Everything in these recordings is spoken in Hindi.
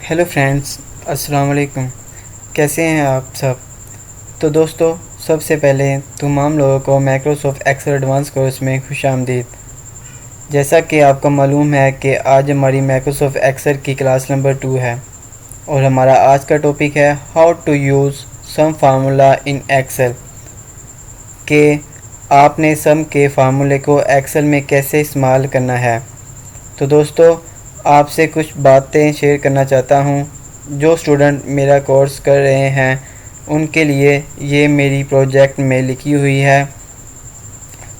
हेलो फ्रेंड्स, अस्सलाम वालेकुम। कैसे हैं आप सब? तो दोस्तों, सबसे पहले तमाम लोगों को माइक्रोसॉफ्ट एक्सेल एडवांस कोर्स में खुशामदीद। जैसा कि आपको मालूम है कि आज हमारी माइक्रोसॉफ्ट एक्सेल की क्लास नंबर 2 है और हमारा आज का टॉपिक है how to use sum formula in Excel. कि आपने सम के फार्मूले को एक्सेल में कैसे इस्तेमाल करना है। तो दोस्तों, आपसे कुछ बातें शेयर करना चाहता हूँ। जो स्टूडेंट मेरा कोर्स कर रहे हैं उनके लिए ये मेरी प्रोजेक्ट में लिखी हुई है।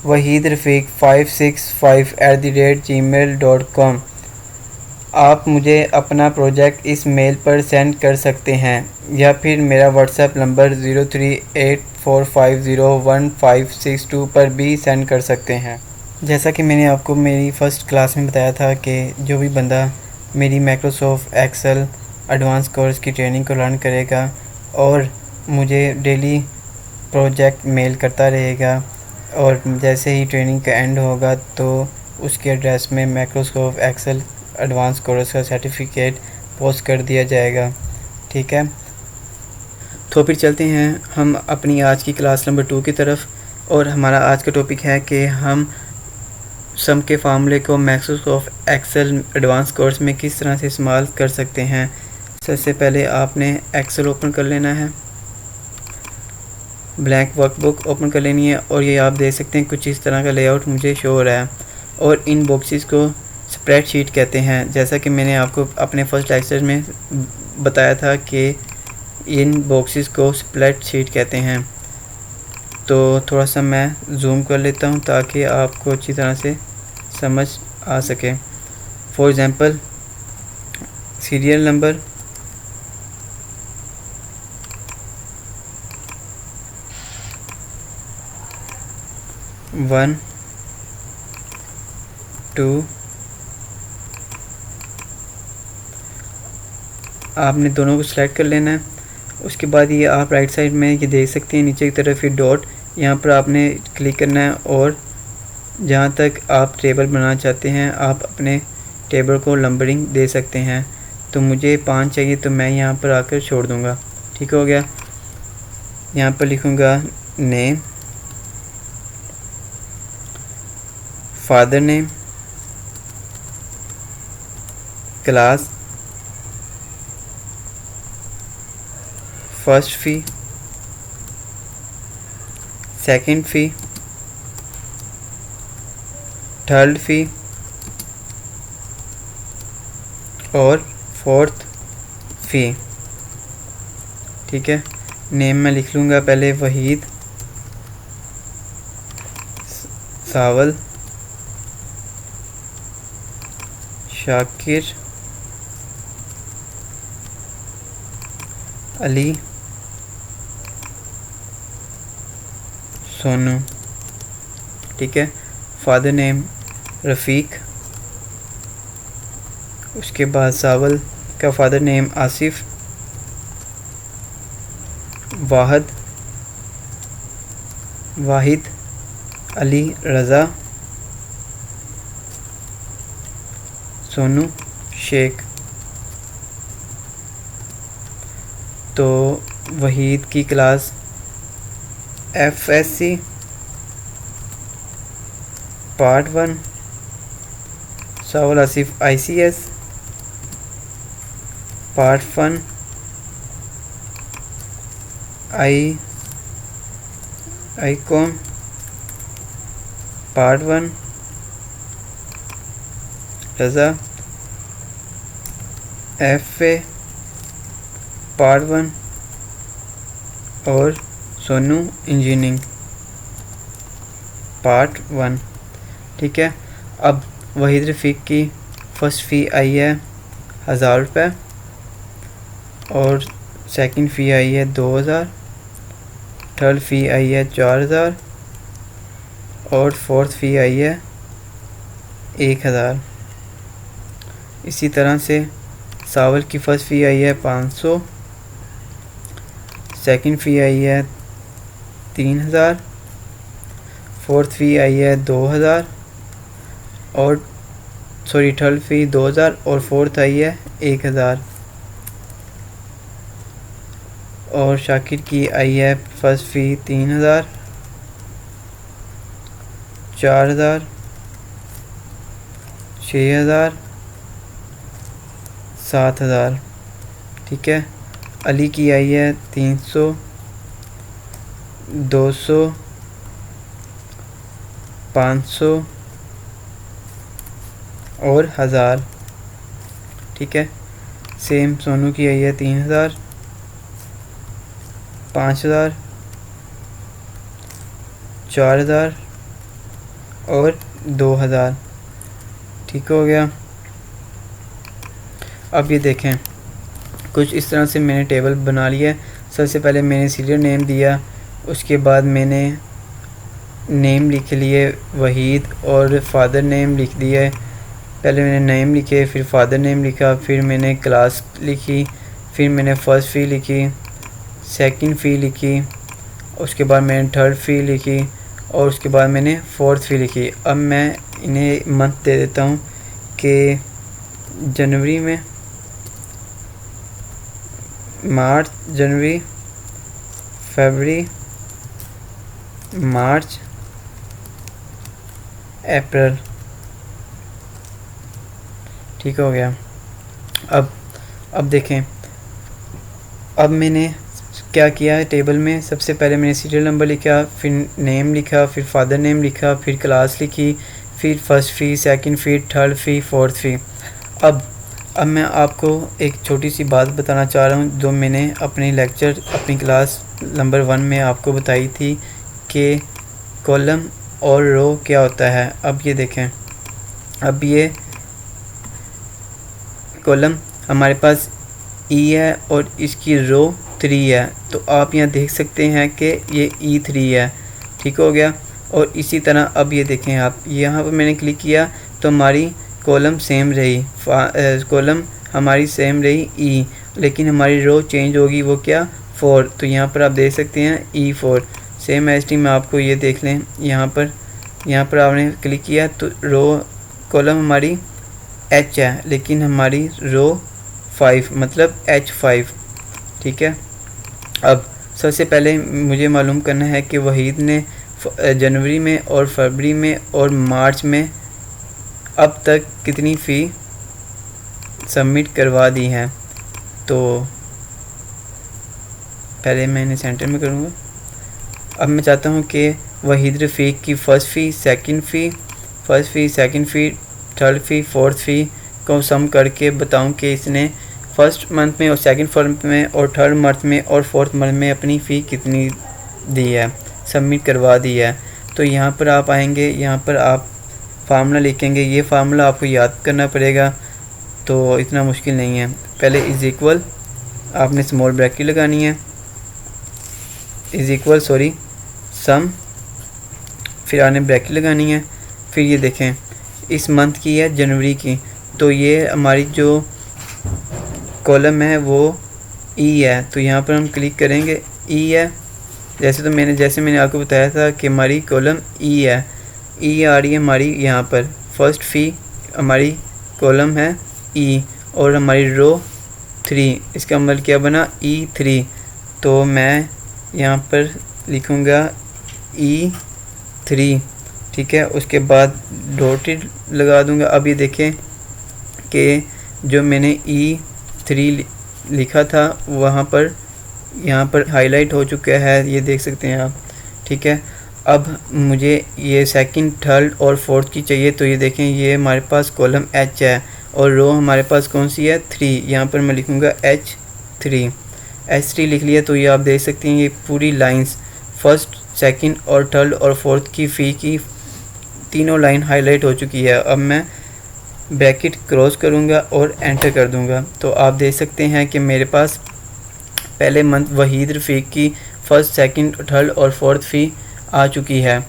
वहीद रफ़ीक 565@gmail.com। आप मुझे अपना प्रोजेक्ट इस मेल पर सेंड कर सकते हैं या फिर मेरा व्हाट्सएप नंबर 0384501562 पर भी सेंड कर सकते हैं। जैसा कि मैंने आपको मेरी फ़र्स्ट क्लास में बताया था कि जो भी बंदा मेरी माइक्रोसॉफ्ट एक्सेल एडवांस कोर्स की ट्रेनिंग को लर्न करेगा और मुझे डेली प्रोजेक्ट मेल करता रहेगा और जैसे ही ट्रेनिंग का एंड होगा तो उसके एड्रेस में माइक्रोसॉफ्ट एक्सेल एडवांस कोर्स का सर्टिफिकेट पोस्ट कर दिया जाएगा। ठीक है, तो फिर चलते हैं हम अपनी आज की क्लास नंबर 2 की तरफ। और हमारा आज का टॉपिक है कि हम सम के फार्मूले को माइक्रोसॉफ्ट एक्सेल एडवांस कोर्स में किस तरह से इस्तेमाल कर सकते हैं। सबसे पहले आपने एक्सेल ओपन कर लेना है, ब्लैंक वर्कबुक ओपन कर लेनी है और ये आप देख सकते हैं कुछ इस तरह का लेआउट मुझे शो हो रहा है। और इन बॉक्सेस को स्प्रेडशीट कहते हैं। जैसा कि मैंने आपको अपने फर्स्ट लेक्चर में बताया था कि इन बॉक्सेस को स्प्रेडशीट कहते हैं। तो थोड़ा सा मैं जूम कर लेता हूँ ताकि आपको अच्छी तरह से समझ आ सके। For example, serial number, one two, आपने दोनों को सिलेक्ट कर लेना है। उसके बाद ये आप राइट साइड में ये देख सकते हैं नीचे की तरफ ये डॉट, यहाँ पर आपने क्लिक करना है और जहाँ तक आप टेबल बनाना चाहते हैं आप अपने टेबल को नंबरिंग दे सकते हैं। तो मुझे 5 चाहिए तो मैं यहाँ पर आकर छोड़ दूँगा। ठीक हो गया। यहाँ पर लिखूँगा name, father name, class, first fee, second fee, third fee और फोर्थ फ़ी। ठीक है, नेम मैं लिख लूँगा पहले वहीद सावल शाकिर अली सोनू। ठीक है, फादर नेम रफ़ीक, उसके बाद सावल का फादर नेम आसिफ, वाहिद अली रज़ा, सोनू शेख। तो वहीद की class FSC part 1, Sawal Asif ICS part 1, ICom part 1, Raza FA part 1 और सोनू इंजीनियरिंग पार्ट 1। ठीक है, अब वहीद रफ़ीक की फ़र्स्ट फ़ी आई है 1000 रुपये और सेकंड फ़ी आई है 2000, थर्ड फ़ी आई है 4000 और फोर्थ फ़ी आई है 1000। इसी तरह से सावल की फ़र्स्ट फ़ी आई है 500, सेकंड फ़ी आई है 3000, फोर्थ फ़ी आई है 2000 और थर्ड फ़ी 2000 और फोर्थ आई है 1000। और शाकिर की आई है फर्स्ट फ़ी 3000, 4000, 6000, 7000। ठीक है। अली की आई है 300, 200, 500 और 1000। ठीक है। सेम सोनू की आई है 3000, 5000, 4000 और 2000। ठीक हो गया। अब ये देखें, कुछ इस तरह से मैंने टेबल बना लिया है। सबसे पहले मैंने सीरियल नेम दिया, उसके बाद मैंने नेम लिख लिए वहीद और फादर नेम लिख दिया है। पहले मैंने नेम लिखे, फिर फादर नेम लिखा, फिर मैंने क्लास लिखी, फिर मैंने फ़र्स्ट फ़ी लिखी, सेकंड फ़ी लिखी, उसके बाद मैंने थर्ड फ़ी लिखी और उसके बाद मैंने फोर्थ फ़ी लिखी। अब मैं इन्हें मंथ दे देता हूँ कि जनवरी में मार्च, जनवरी, फरवरी, मार्च, अप्रैल। ठीक हो गया। अब देखें, अब मैंने क्या किया है टेबल में, सबसे पहले मैंने सीरियल नंबर लिखा, फिर नेम लिखा, फिर फादर नेम लिखा, फिर क्लास लिखी, फिर first fee, second fee, third फ़ी, फोर्थ फ़ी। अब मैं आपको एक छोटी सी बात बताना चाह रहा हूँ जो मैंने अपनी लेक्चर अपनी क्लास नंबर 1 में आपको बताई थी कि कॉलम और रो क्या होता है। अब ये देखें, अब ये कॉलम हमारे पास ई है और इसकी रो 3 है, तो आप यहाँ देख सकते हैं कि ये E3 है। ठीक हो गया। और इसी तरह अब ये देखें, आप यहाँ पर मैंने क्लिक किया तो हमारी कॉलम सेम रही, कॉलम हमारी सेम रही E, लेकिन हमारी रो चेंज होगी, वो क्या 4। तो यहाँ पर आप देख सकते हैं E4 सेम एस टी में। आपको ये देख लें, यहाँ पर आपने क्लिक किया तो रो कॉलम हमारी H है, लेकिन हमारी रो 5 मतलब H5। ठीक है। अब सबसे पहले मुझे मालूम करना है कि वहीद ने जनवरी में और फरवरी में और मार्च में अब तक कितनी फ़ी सबमिट करवा दी है। तो पहले मैं इन्हें सेंटर में करूँगा। अब मैं चाहता हूँ कि वहीद रफ़ीक की फ़र्स्ट फ़ी, सेकंड फ़ी, थर्ड फ़ी, फोर्थ फ़ी को सम करके बताऊँ कि इसने फर्स्ट मंथ में और सेकंड मंथ में और थर्ड मंथ में और फोर्थ मंथ में अपनी फ़ी कितनी दी है, सबमिट करवा दी है। तो यहाँ पर आप आएंगे, यहाँ पर आप फार्मूला लिखेंगे। ये फार्मूला आपको याद करना पड़ेगा, तो इतना मुश्किल नहीं है। पहले इज़ इक्वल आपने स्मॉल ब्रैकेट लगानी है, इज़ इक्वल सम, फिर आपने ब्रैकेट लगानी है। फिर ये देखें, इस मंथ की है जनवरी की, तो ये हमारी जो कॉलम है वो ई है, तो यहाँ पर हम क्लिक करेंगे, ई है। जैसे मैंने आपको बताया था कि हमारी कॉलम ई है, ई आ रही है हमारी यहाँ पर। फर्स्ट फ़ी हमारी कॉलम है ई और हमारी रो 3, इसका मतलब क्या बना E3। तो मैं यहाँ पर लिखूँगा E3। ठीक है। उसके बाद डॉटेड लगा दूँगा। अब ये देखें कि जो मैंने E3 लिखा था वहाँ पर यहाँ पर हाईलाइट हो चुका है, ये देख सकते हैं आप। ठीक है। अब मुझे ये सेकंड, थर्ड और फोर्थ की चाहिए, तो ये देखें ये हमारे पास कॉलम H है और रो हमारे पास कौन सी है 3। यहाँ पर मैं लिखूँगा H3 लिख लिया। तो ये आप देख सकते हैं ये पूरी लाइंस फर्स्ट, सेकंड और थर्ड और फोर्थ की फ़ी की तीनों लाइन हाईलाइट हो चुकी है। अब मैं ब्रैकेट क्रॉस करूँगा और एंटर कर दूँगा, तो आप देख सकते हैं कि मेरे पास पहले मंथ वहीद रफ़ीक की फ़र्स्ट, सेकंड, थर्ड और फोर्थ फ़ी आ चुकी है।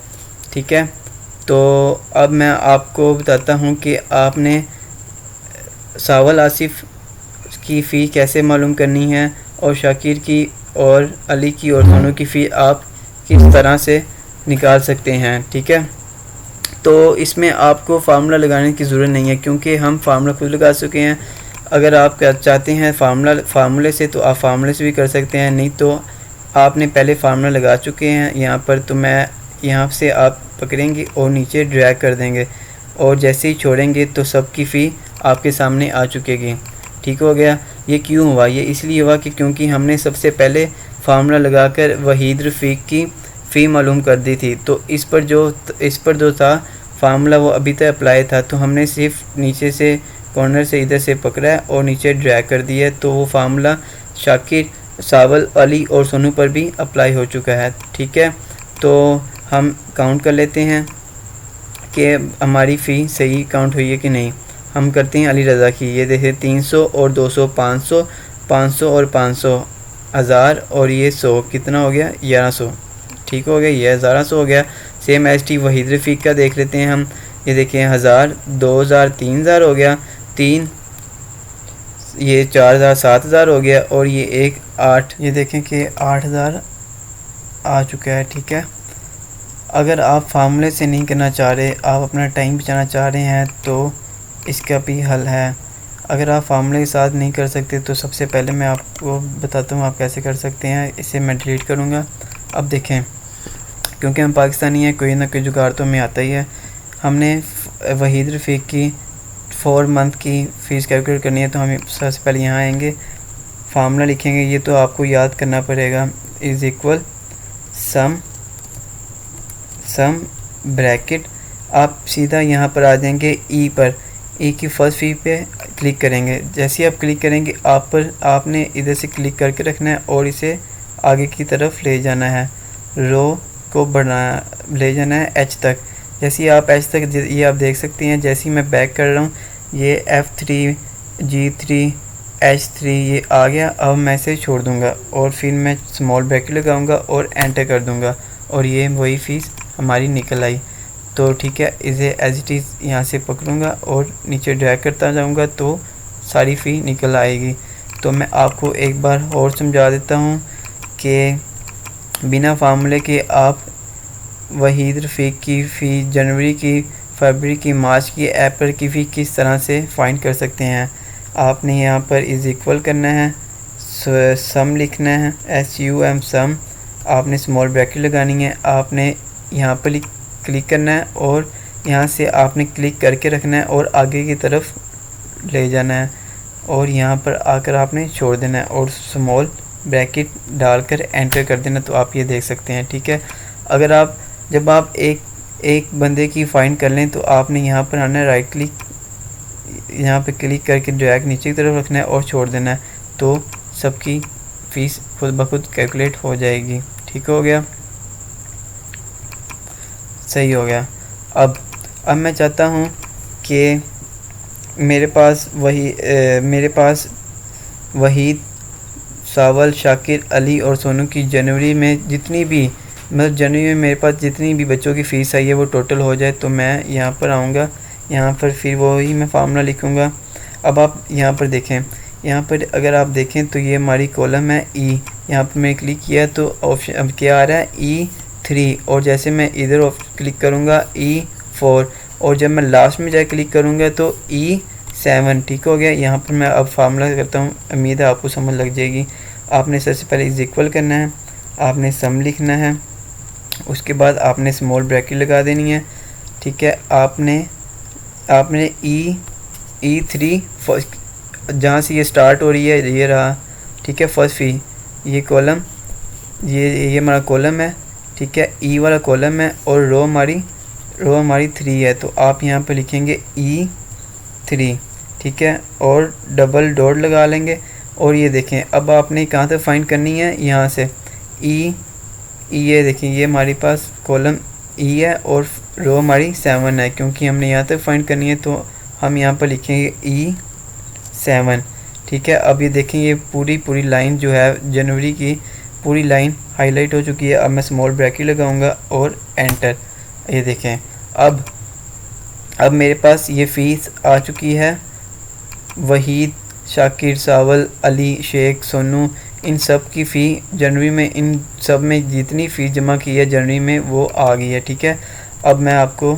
ठीक है। तो अब मैं आपको बताता हूँ कि आपने सावल आसिफ की फ़ी कैसे मालूम करनी है और शाकिर की और अली की और दोनों की फ़ी आप किस तरह से निकाल सकते हैं। ठीक है। तो इसमें आपको फार्मूला लगाने की ज़रूरत नहीं है, क्योंकि हम फार्मूला खुद लगा चुके हैं। अगर आप चाहते हैं फार्मूले से तो आप फार्मूले से भी कर सकते हैं, नहीं तो आपने पहले फार्मूला लगा चुके हैं यहाँ पर, तो मैं यहाँ से आप पकड़ेंगे और नीचे ड्रैग कर देंगे और जैसे ही छोड़ेंगे तो सबकी फ़ी आपके सामने आ चुकेगी। ठीक हो गया। ये क्यों हुआ? ये इसलिए हुआ कि क्योंकि हमने सबसे पहले फार्मूला लगाकर वहीद रफ़ीक की फ़ी मालूम कर दी थी, तो इस पर जो था फार्मूला वो अभी तक अप्लाई था, तो हमने सिर्फ नीचे से कॉर्नर से इधर से पकड़ा है और नीचे ड्रैग कर दिया है, तो वो फार्मूला शाकिर, सावल, अली और सोनू पर भी अप्लाई हो चुका है। ठीक है, तो हम काउंट कर लेते हैं कि हमारी फ़ी सही काउंट हुई है कि नहीं। हम करते हैं अली रज़ा की। ये देखिए 300 और 200 500, 500 और 500 हज़ार और ये 100 कितना हो गया? 1100। ठीक हो गया, ये 1100 हो गया। सेम एस टी वहीद रफ़ीक का देख लेते हैं हम। ये देखिए 1000, 2000, 3000 हो गया, 3, ये 4000, 7000 हो गया और ये 1, 8। ये देखें कि 8000 आ चुका है। ठीक है, अगर आप फार्मूले से नहीं करना चाह रहे, आप अपना टाइम बचाना चाह रहे हैं, तो इसका भी हल है। अगर आप फार्मूले के साथ नहीं कर सकते तो सबसे पहले मैं आपको बताता हूँ आप कैसे कर सकते हैं। इसे मैं डिलीट करूँगा। अब देखें, क्योंकि हम पाकिस्तानी हैं, कोई ना कोई जुगाड़ तो हमें आता ही है। हमने वहीद रफ़ीक की 4 मंथ की फ़ीस कैलकुलेट करनी है, तो हम सबसे पहले यहाँ आएंगे, फार्मूला लिखेंगे। ये तो आपको याद करना पड़ेगा, इज़ इक्वल सम ब्रैकेट। आप सीधा यहाँ पर आ जाएंगे ई पर, ई की फर्स्ट फ़ी पे क्लिक करेंगे। जैसे ही आप क्लिक करेंगे आपने इधर से क्लिक करके रखना है और इसे आगे की तरफ ले जाना है, रो को ले जाना है एच तक। जैसे ही आप एच तक, ये आप देख सकते हैं, जैसे ही मैं बैक कर रहा हूँ ये F3, G3, H3 ये आ गया। अब मैं इसे छोड़ दूँगा और फिर मैं स्मॉल ब्रैकेट लगाऊँगा और एंटर कर दूँगा और ये वही फ़ीस हमारी निकल आई। तो ठीक है, इसे एज इट इज़ यहाँ से पकड़ूँगा और नीचे ड्रैग करता जाऊँगा तो सारी फ़ी निकल आएगी। तो मैं आपको एक बार और समझा देता हूँ कि बिना फार्मूले के आप वहीद रफ़ीक की फ़ी, जनवरी की, फरवरी की, मार्च की, अप्रैल की फ़ी किस तरह से फाइंड कर सकते हैं। आपने यहाँ पर इज़ इक्वल करना है, सम लिखना है, SUM सम, आपने स्मॉल ब्रैकेट लगानी है, आपने यहाँ पर क्लिक करना है और यहाँ से आपने क्लिक करके रखना है और आगे की तरफ ले जाना है और यहाँ पर आकर आपने छोड़ देना है और स्मॉल ब्रैकेट डालकर एंटर कर देना। तो आप ये देख सकते हैं। ठीक है, अगर जब आप एक बंदे की फाइंड कर लें तो आपने यहाँ पर आना है, राइट क्लिक, यहाँ पे क्लिक करके ड्रैग नीचे की तरफ रखना है और छोड़ देना है, तो सबकी फ़ीस खुद ब खुद कैलकुलेट हो जाएगी। ठीक हो गया, सही हो गया। अब मैं चाहता हूँ कि मेरे पास वहीद, सावल, शाकिर, अली और सोनू की जनवरी में जितनी भी, मतलब जनवरी में मेरे पास जितनी भी बच्चों की फ़ीस आई है वो टोटल हो जाए। तो मैं यहाँ पर आऊँगा, यहाँ पर फिर वही मैं फार्मूला लिखूँगा। अब आप यहाँ पर देखें, यहाँ पर अगर आप देखें तो ये हमारी कॉलम है ई। यहाँ पर मैंने क्लिक किया तो ऑप्शन अब क्या आ रहा है? E3। और जैसे मैं इधर क्लिक करूँगा E4 और जब मैं लास्ट में जाए क्लिक करूँगा तो E7। ठीक हो गया। यहाँ पर मैं अब फार्मूला करता हूँ, उम्मीद है आपको समझ लग जाएगी। आपने सबसे पहले इज इक्वल करना है, आपने सम लिखना है, उसके बाद आपने स्मॉल ब्रैकेट लगा देनी है। ठीक है, आपने E3 फर्स्ट जहाँ से ये स्टार्ट हो रही है ये रहा। ठीक है, फर्स्ट फ़ी, ये कॉलम, ये हमारा कॉलम है। ठीक है, ई वाला कॉलम है और रो हमारी 3 है। तो आप यहाँ पे लिखेंगे E3। ठीक है, और डबल डॉट लगा लेंगे और ये देखें अब आपने कहाँ से फाइंड करनी है, यहाँ से ये देखें, ये हमारे पास कॉलम ई है और रो हमारी 7 है, क्योंकि हमने यहाँ तक फाइंड करनी है तो हम यहाँ पर लिखेंगे E7। ठीक है, अब ये देखें, ये पूरी लाइन जो है जनवरी की पूरी लाइन हाईलाइट हो चुकी है। अब मैं स्मॉल ब्रैकेट लगाऊंगा और एंटर। ये देखें, अब मेरे पास ये फ़ीस आ चुकी है। वहीद, शाकिर, सावल, अली, शेख, सोनू, इन सब की फ़ी जनवरी में, इन सब में जितनी फ़ीस जमा की है जनवरी में वो आ गई है। ठीक है, अब मैं आपको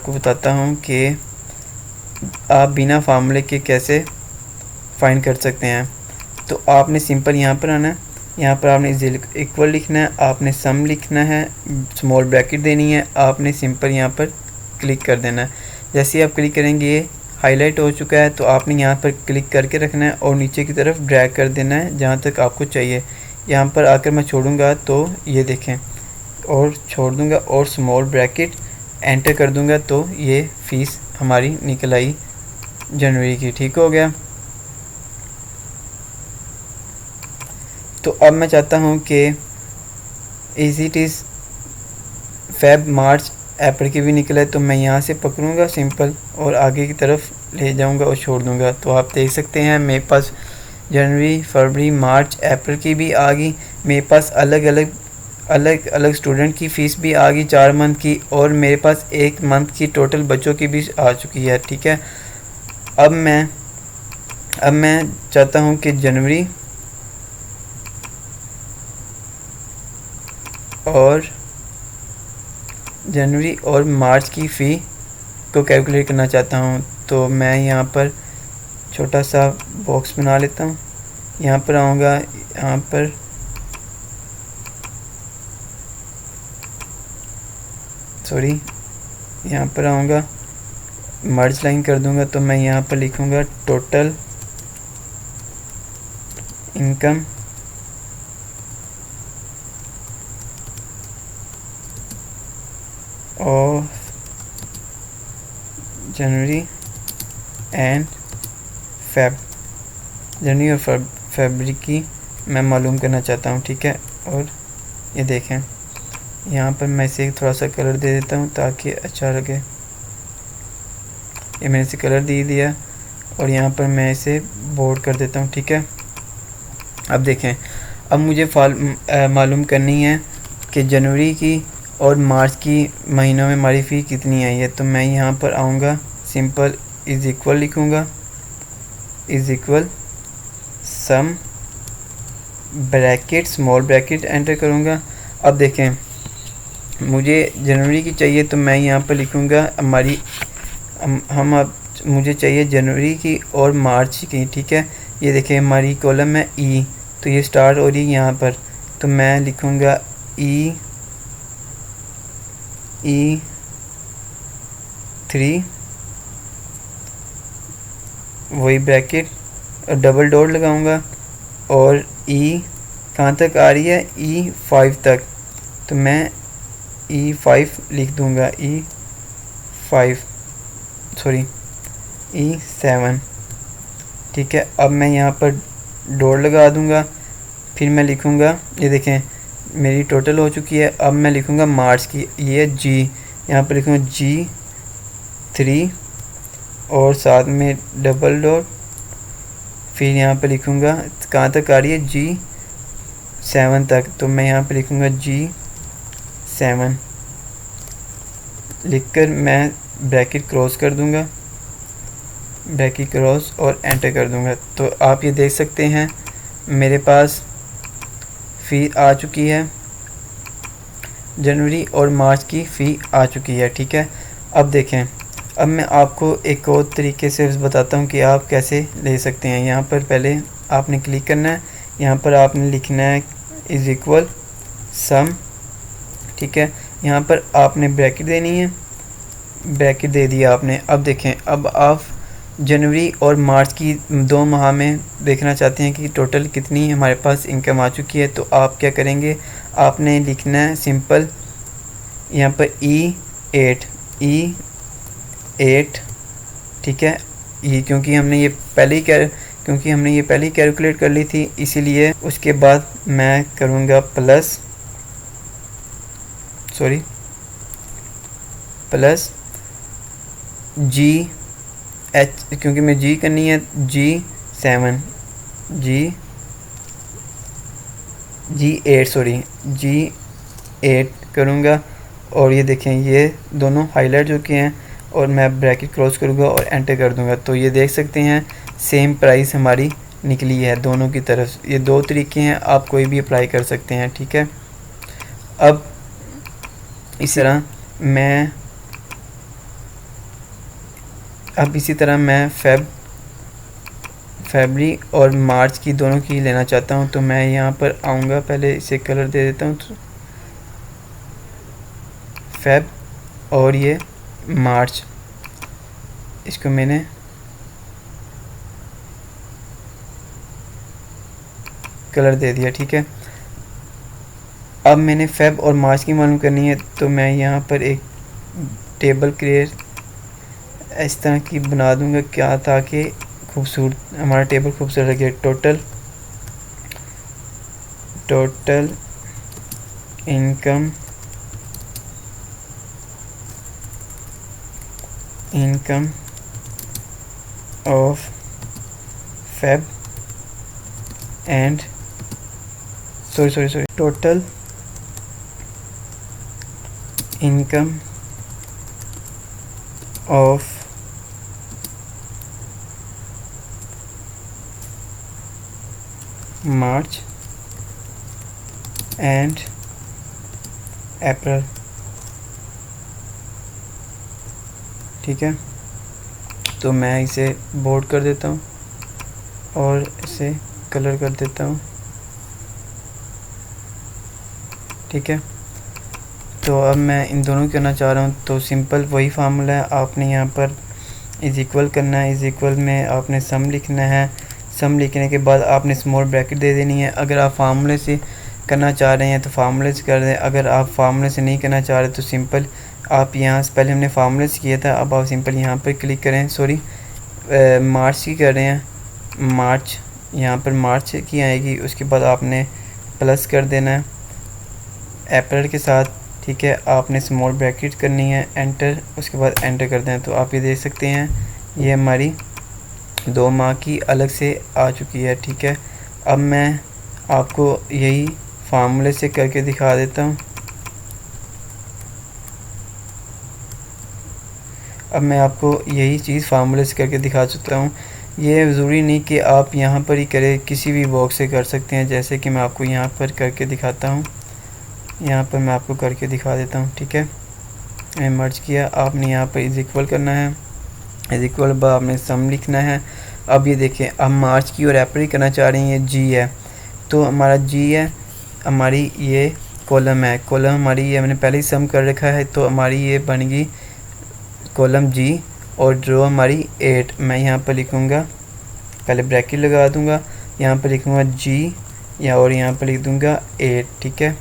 बताता हूँ कि आप बिना फार्मूले के कैसे फाइंड कर सकते हैं। तो आपने सिंपल यहाँ पर आना है, यहाँ पर आपने इज इक्वल लिखना है, आपने सम लिखना है, स्मॉल ब्रैकेट देनी है, आपने सिंपल यहाँ पर क्लिक कर देना है। जैसे ही आप क्लिक करेंगे ये हाईलाइट हो चुका है, तो आपने यहाँ पर क्लिक करके रखना है और नीचे की तरफ ड्रैग कर देना है जहाँ तक आपको चाहिए। यहाँ पर आकर मैं छोड़ूंगा तो ये देखें, और छोड़ दूंगा और स्मॉल ब्रैकेट एंटर कर दूंगा तो ये फ़ीस हमारी निकल आई जनवरी की। ठीक हो गया। तो अब मैं चाहता हूँ कि is it is Feb March April की भी निकला है, तो मैं यहाँ से पकड़ूंगा सिंपल और आगे की तरफ ले जाऊंगा और छोड़ दूंगा। तो आप देख सकते हैं मेरे पास जनवरी, फरवरी, मार्च, अप्रैल की भी आ गई। मेरे पास अलग अलग स्टूडेंट की फ़ीस भी आ गई 4 मंथ की, और मेरे पास 1 मंथ की टोटल बच्चों की भी आ चुकी है। ठीक है। अब मैं चाहता हूँ कि जनवरी और मार्च की फ़ी को कैलकुलेट करना चाहता हूँ। तो मैं यहाँ पर छोटा सा बॉक्स बना लेता हूँ, यहाँ पर आऊँगा, यहाँ पर यहाँ पर आऊँगा, मर्ज लाइन कर दूँगा। तो मैं यहाँ पर लिखूँगा total income of January and January और फरवरी की मैं मालूम करना चाहता हूँ। ठीक है। और ये देखें, यहाँ पर मैं इसे थोड़ा सा कलर दे देता हूँ ताकि अच्छा लगे। ये मैंने इसे कलर दे दिया और यहाँ पर मैं इसे बोल्ड कर देता हूँ। ठीक है। अब देखें, अब मुझे मालूम करनी है कि जनवरी की और मार्च की महीनों में हमारी फ़ी कितनी आई है। तो मैं यहाँ पर आऊँगा, सिंपल इज़ इक्वल लिखूँगा, is equal some bracket small bracket enter करूँगा। अब देखें, मुझे जनवरी की चाहिए तो मैं यहाँ पर लिखूँगा हमारी अब मुझे चाहिए जनवरी की और मार्च की। ठीक है। ये देखें हमारी कॉलम है ई, तो ये स्टार्ट हो रही है यहाँ पर, तो मैं लिखूँगा ई 3 वही ब्रैकेट और डबल डॉट लगाऊंगा, और ई कहाँ तक आ रही है, E5 तक, तो मैं E5 लिख दूंगा, E7। ठीक है। अब मैं यहाँ पर डॉट लगा दूंगा, फिर मैं लिखूंगा, ये देखें मेरी टोटल हो चुकी है। अब मैं लिखूंगा मार्च की, ये जी, यहाँ पर लिखूंगा G3 और साथ में डबल डॉट, फिर यहाँ पे लिखूंगा कहाँ तक आ रही है, G7 तक, तो मैं यहाँ पे लिखूंगा G7 लिखकर मैं ब्रैकेट क्रॉस कर दूंगा, ब्रैकेट क्रॉस और एंटर कर दूंगा। तो आप ये देख सकते हैं मेरे पास फ़ी आ चुकी है, जनवरी और मार्च की फ़ी आ चुकी है। ठीक है। अब देखें, अब मैं आपको एक और तरीके से बताता हूँ कि आप कैसे ले सकते हैं। यहाँ पर पहले आपने क्लिक करना है, यहाँ पर आपने लिखना है इज़ इक्वल सम। ठीक है। यहाँ पर आपने ब्रैकेट देनी है, ब्रैकेट दे दिया आपने। अब देखें, अब आप जनवरी और मार्च की 2 माह में देखना चाहते हैं कि टोटल कितनी हमारे पास इनकम आ चुकी है। तो आप क्या करेंगे, आपने लिखना है सिंपल यहाँ पर E8। ठीक है। ये क्योंकि हमने ये पहले ही कैलकुलेट कर ली थी, इसीलिए उसके बाद मैं करूँगा प्लस G H, क्योंकि मैं G करनी है, G8 करूँगा। और ये देखें ये दोनों हाईलाइट हो चुके हैं, और मैं ब्रैकेट क्लोज करूँगा और एंटर कर दूँगा। तो ये देख सकते हैं सेम प्राइस हमारी निकली है दोनों की तरफ। ये 2 तरीके हैं, आप कोई भी अप्लाई कर सकते हैं। ठीक है। अब इस तरह मैं अब इसी तरह मैं फरवरी और मार्च की दोनों की लेना चाहता हूँ, तो मैं यहाँ पर आऊँगा, पहले इसे कलर दे देता हूँ, तो फेब और ये मार्च, इसको मैंने कलर दे दिया। ठीक है, अब मैंने फेब और मार्च की मालूम करनी है, तो मैं यहाँ पर एक टेबल क्रिएट इस तरह की बना दूंगा, क्या, ताकि खूबसूरत हमारा टेबल खूबसूरत लगे। Total income of Feb and sorry total income of March and April. ठीक है, तो मैं इसे बोल्ड कर देता हूँ और इसे कलर कर देता हूँ। ठीक है, तो अब मैं इन दोनों को करना चाह रहा हूँ, तो सिंपल वही फार्मूला है, आपने यहाँ पर इज़ इक्वल करना है, इज़ इक्वल में आपने सम लिखना है, सम लिखने के बाद आपने स्मॉल ब्रैकेट दे देनी है। अगर आप फार्मूले से करना चाह रहे हैं तो फार्मूले से कर दें, अगर आप फार्मूले से नहीं करना चाह रहे तो सिंपल आप यहाँ से, पहले हमने फार्मूले से किया था, अब आप सिंपल यहाँ पर क्लिक करें, सॉरी मार्च की कर रहे हैं, मार्च, यहाँ पर मार्च की आएगी, उसके बाद आपने प्लस कर देना है अप्रैल के साथ। ठीक है, आपने स्मॉल ब्रैकेट करनी है, एंटर, उसके बाद एंटर कर दें, तो आप ये देख सकते हैं ये हमारी 2 माह की अलग से आ चुकी है। ठीक है, अब मैं आपको यही फार्मूले से करके दिखा देता हूँ। अब मैं आपको यही चीज़ फार्मूले से करके दिखा सकता हूँ। ये ज़रूरी नहीं कि आप यहाँ पर ही करें, किसी भी बॉक्स से कर सकते हैं, जैसे कि मैं आपको यहाँ पर करके दिखाता हूँ, यहाँ पर मैं आपको करके दिखा देता हूँ। ठीक है, मैंने मर्ज किया, आपने यहाँ पर इज़ इक्वल करना है, इज़ इक्वल बाद आपने सम लिखना है। अब ये देखें, अब मार्च की और अप्रैल करना चाह रही हैं, जी है, तो हमारा जी है, हमारी ये कॉलम है, कॉलम हमारी ये मैंने पहले ही सम कर रखा है, तो हमारी ये बन गई कॉलम जी, और ड्रो हमारी 8। मैं यहाँ पर लिखूँगा, पहले ब्रैकेट लगा दूँगा, यहाँ पर लिखूँगा जी या, और यहाँ पर लिख दूँगा 8। ठीक है,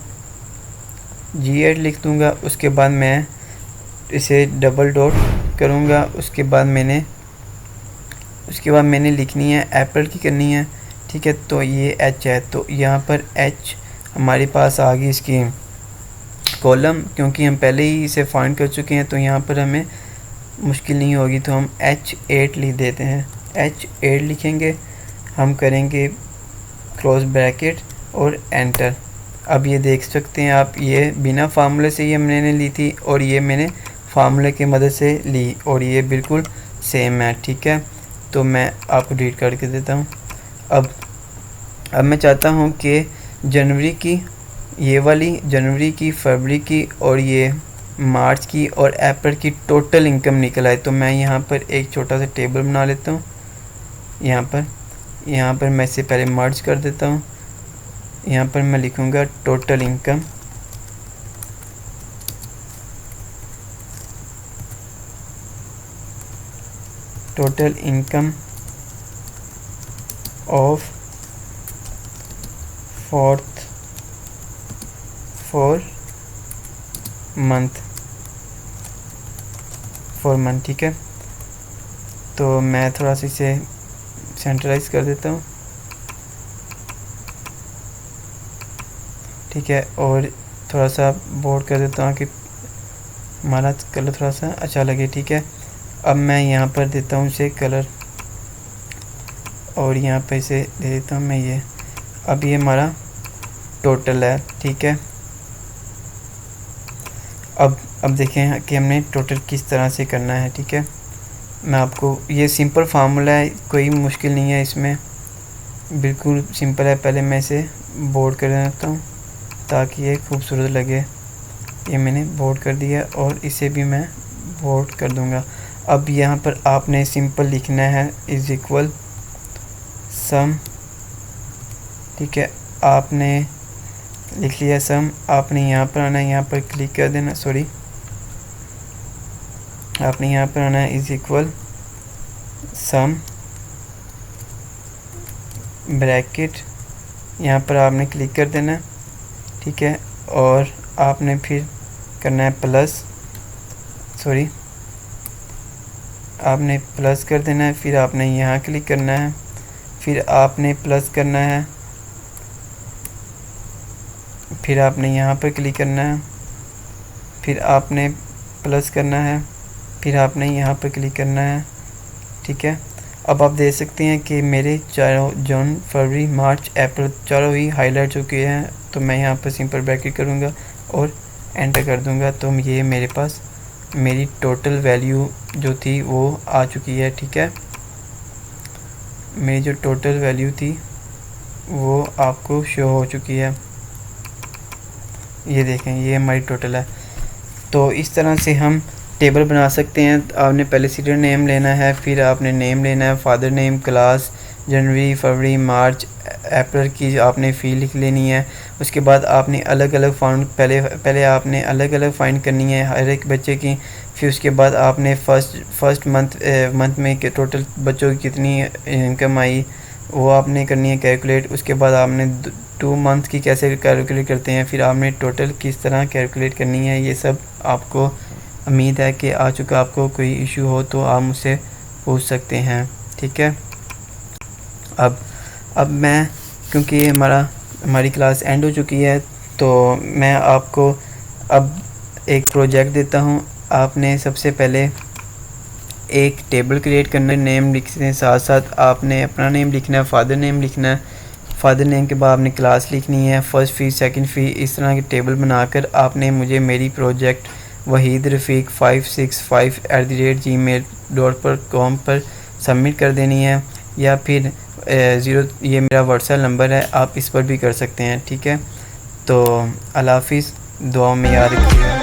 G8 लिख दूँगा, उसके बाद मैं इसे डबल डॉट करूँगा, उसके बाद मैंने लिखनी है अप्रैल की करनी है। ठीक है, तो ये H है, तो यहाँ पर H हमारे पास आ गई इसकी कॉलम, क्योंकि हम पहले ही इसे फाइंड कर चुके हैं, तो यहाँ पर हमें मुश्किल नहीं होगी, तो हम H8 लिख देते हैं। H8 लिखेंगे, हम करेंगे क्लोज ब्रैकेट और एंटर। अब ये देख सकते हैं आप, ये बिना फार्मूले से ये मैंने ली थी और ये मैंने फार्मूले की मदद से ली, और ये बिल्कुल सेम है। ठीक है, तो मैं आपको डिलीट करके देता हूँ। अब मैं चाहता हूँ कि जनवरी की, ये वाली जनवरी की, फरवरी की और ये मार्च की और अप्रैल की टोटल इनकम निकल आए, तो मैं यहाँ पर एक छोटा सा टेबल बना लेता हूँ। यहाँ पर मैं इसे पहले मर्ज कर देता हूँ। यहाँ पर मैं लिखूँगा total income, total income of four month. ठीक है, तो मैं थोड़ा सा इसे सेंट्रलाइज कर देता हूँ। ठीक है, और थोड़ा सा बोर्ड कर देता हूँ कि हमारा कलर थोड़ा सा अच्छा लगे। ठीक है, अब मैं यहाँ पर देता हूँ इसे कलर, और यहाँ पर इसे दे देता हूँ मैं ये। अब ये हमारा टोटल है। ठीक है, अब देखें कि हमने टोटल किस तरह से करना है। ठीक है, मैं आपको, ये सिंपल फार्मूला है, कोई मुश्किल नहीं है इसमें, बिल्कुल सिंपल है। पहले मैं इसे बोर्ड कर देता हूँ ताकि ये खूबसूरत लगे। ये मैंने बोर्ड कर दिया और इसे भी मैं बोर्ड कर दूँगा। अब यहाँ पर आपने सिंपल लिखना है इज़ इक्वल सम, ठीक है, आपने लिख लिया सम। आपने यहाँ पर आना है, यहाँ पर क्लिक कर देना, सॉरी, आपने यहाँ पर आना है इज़ इक्वल सम ब्रैकेट, यहाँ पर आपने क्लिक कर देना है, ठीक है, और आपने फिर करना है प्लस, सॉरी, आपने प्लस कर देना है, फिर आपने यहाँ क्लिक करना है, फिर आपने प्लस करना है, फिर आपने यहाँ पर क्लिक करना है, फिर आपने प्लस करना है, फिर आपने यहाँ पर क्लिक करना है, ठीक है। अब आप देख सकते हैं कि मेरे चारों जून, फरवरी, मार्च, अप्रैल चारों ही हाईलाइट चुके हैं। तो मैं यहाँ पर सिंपल ब्रैकेट करूँगा और एंटर कर दूँगा, तो ये मेरे पास मेरी टोटल वैल्यू जो थी वो आ चुकी है, ठीक है। मेरी जो टोटल वैल्यू थी वो आपको शो हो चुकी है, ये देखें, ये हमारी टोटल है। तो इस तरह से हम टेबल बना सकते हैं। आपने पहले स्टूडेंट नेम लेना है, फिर आपने नेम लेना है, फादर नेम, क्लास, जनवरी, फरवरी, मार्च, अप्रैल की आपने फ़ी लिख लेनी है। उसके बाद आपने अलग अलग फाउंड पहले आपने अलग अलग फाइंड करनी है हर एक बच्चे की। फिर उसके बाद आपने फर्स्ट मंथ में के टोटल बच्चों की कितनी इनकम आई वो आपने करनी है कैलकुलेट। उसके बाद आपने 2 मंथ की कैसे कैलकुलेट करते हैं, फिर आपने टोटल किस तरह कैलकुलेट करनी है, ये सब आपको उम्मीद है कि आ चुका। आपको कोई इशू हो तो आप मुझसे पूछ सकते हैं, ठीक है। अब मैं, क्योंकि हमारी क्लास एंड हो चुकी है, तो मैं आपको अब एक प्रोजेक्ट देता हूँ। आपने सबसे पहले एक टेबल क्रिएट करना है, नेम लिखने के साथ साथ आपने अपना नेम लिखना है, फादर नेम लिखना है। फादर नेम के बाद आपने क्लास लिखनी है, फर्स्ट फ़ी, सेकंड फ़ी, इस तरह की टेबल बनाकर आपने मुझे मेरी प्रोजेक्ट वहीद रफ़ीक 565@gmail.com पर सबमिट कर देनी है, या फिर ये मेरा व्हाट्सएप नंबर है, आप इस पर भी कर सकते हैं, ठीक है। तो अल्लाह हाफ़िज़, दुआ में याद रखिएगा।